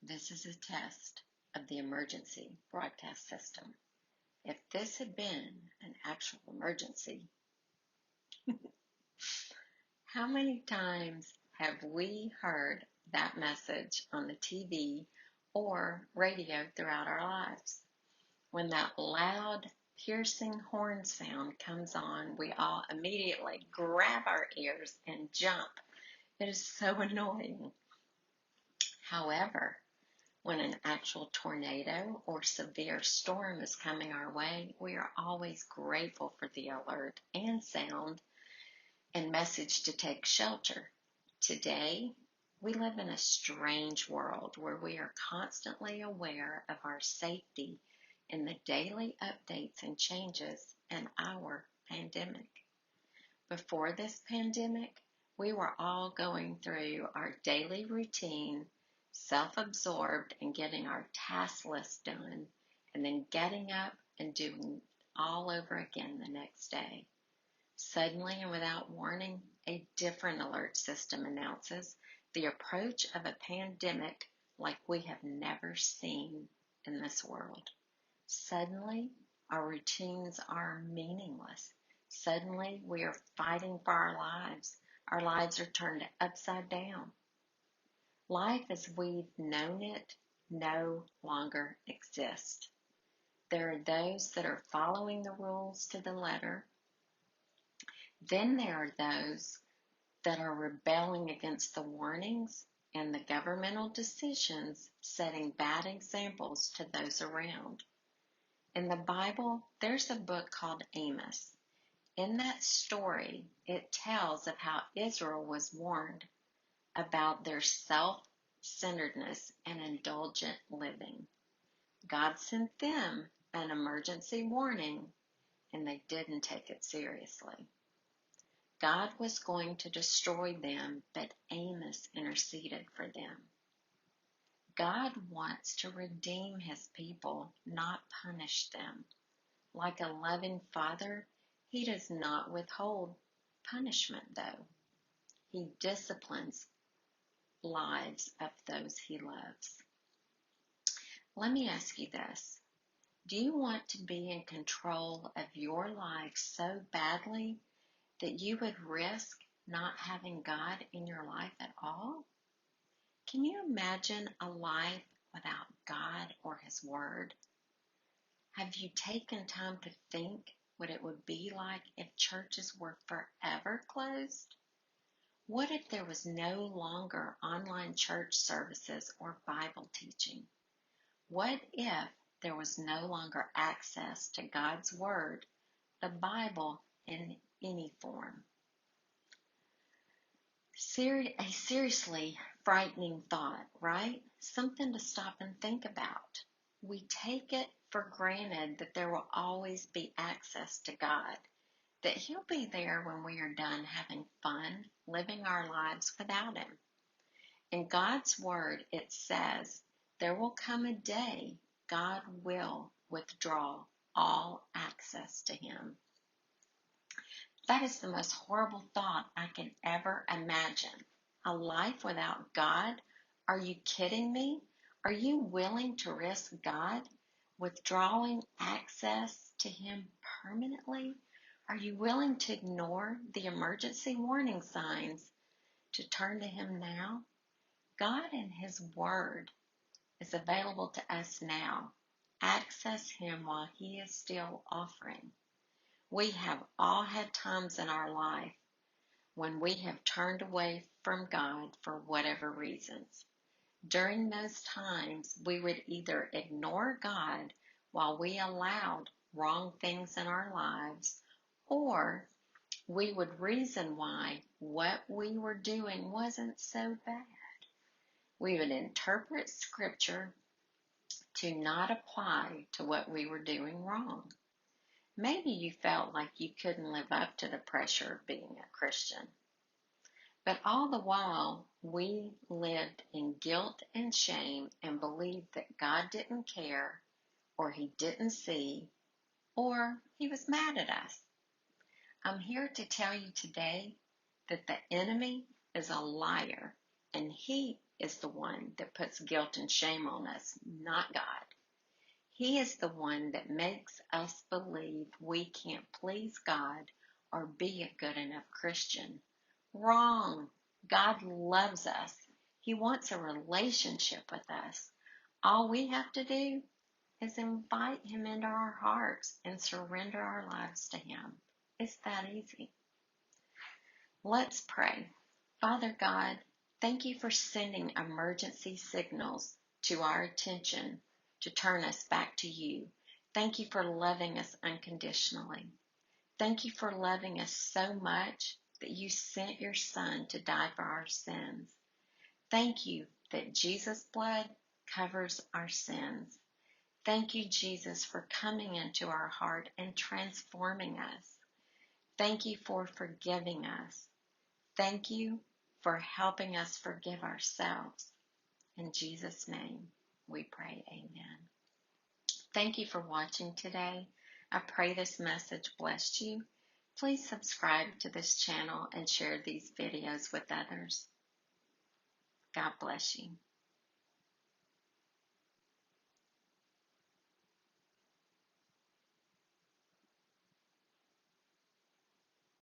This is a test of the emergency broadcast system. If this had been an actual emergency, how many times have we heard that message on the TV or radio throughout our lives? When that loud, piercing horn sound comes on, we all immediately grab our ears and jump. It is so annoying. However, when an actual tornado or severe storm is coming our way, we are always grateful for the alert and sound and message to take shelter. Today, we live in a strange world where we are constantly aware of our safety in the daily updates and changes in our pandemic. Before this pandemic, we were all going through our daily routine, self-absorbed and getting our task list done, and then getting up and doing all over again the next day. Suddenly and without warning, a different alert system announces the approach of a pandemic like we have never seen in this world. Suddenly, our routines are meaningless. Suddenly, we are fighting for our lives. Our lives are turned upside down. Life as we've known it no longer exists. There are those that are following the rules to the letter. Then there are those that are rebelling against the warnings and the governmental decisions, setting bad examples to those around. In the Bible, there's a book called Amos. In that story, it tells of how Israel was warned about their self-centeredness and indulgent living. God sent them an emergency warning, and they didn't take it seriously. God was going to destroy them, but Amos interceded for them. God wants to redeem his people, not punish them. Like a loving father, he does not withhold punishment, though. He disciplines lives of those he loves. Let me ask you this. Do you want to be in control of your life so badly that you would risk not having God in your life at all? Can you imagine a life without God or his word? Have you taken time to think what it would be like if churches were forever closed? What if there was no longer online church services or Bible teaching? What if there was no longer access to God's Word, the Bible, in any form? A seriously frightening thought, right? Something to stop and think about. We take it for granted that there will always be access to God, that he'll be there when we are done having fun, living our lives without him. In God's word, it says, there will come a day God will withdraw all access to him. That is the most horrible thought I can ever imagine. A life without God? Are you kidding me? Are you willing to risk God withdrawing access to him permanently? Are you willing to ignore the emergency warning signs to turn to him now? God and his word is available to us now. Access him while he is still offering. We have all had times in our life when we have turned away from God for whatever reasons. During those times, we would either ignore God while we allowed wrong things in our lives, or we would reason why what we were doing wasn't so bad. We would interpret Scripture to not apply to what we were doing wrong. Maybe you felt like you couldn't live up to the pressure of being a Christian. But all the while, we lived in guilt and shame and believed that God didn't care, or he didn't see, or he was mad at us. I'm here to tell you today that the enemy is a liar, and he is the one that puts guilt and shame on us, not God. He is the one that makes us believe we can't please God or be a good enough Christian. Wrong. God loves us. He wants a relationship with us. All we have to do is invite Him into our hearts and surrender our lives to Him. It's that easy. Let's pray. Father God, thank you for sending emergency signals to our attention to turn us back to you. Thank you for loving us unconditionally. Thank you for loving us so much that you sent your Son to die for our sins. Thank you that Jesus' blood covers our sins. Thank you, Jesus, for coming into our heart and transforming us. Thank you for forgiving us. Thank you for helping us forgive ourselves. In Jesus' name, we pray, amen. Thank you for watching today. I pray this message blessed you. Please subscribe to this channel and share these videos with others. God bless you.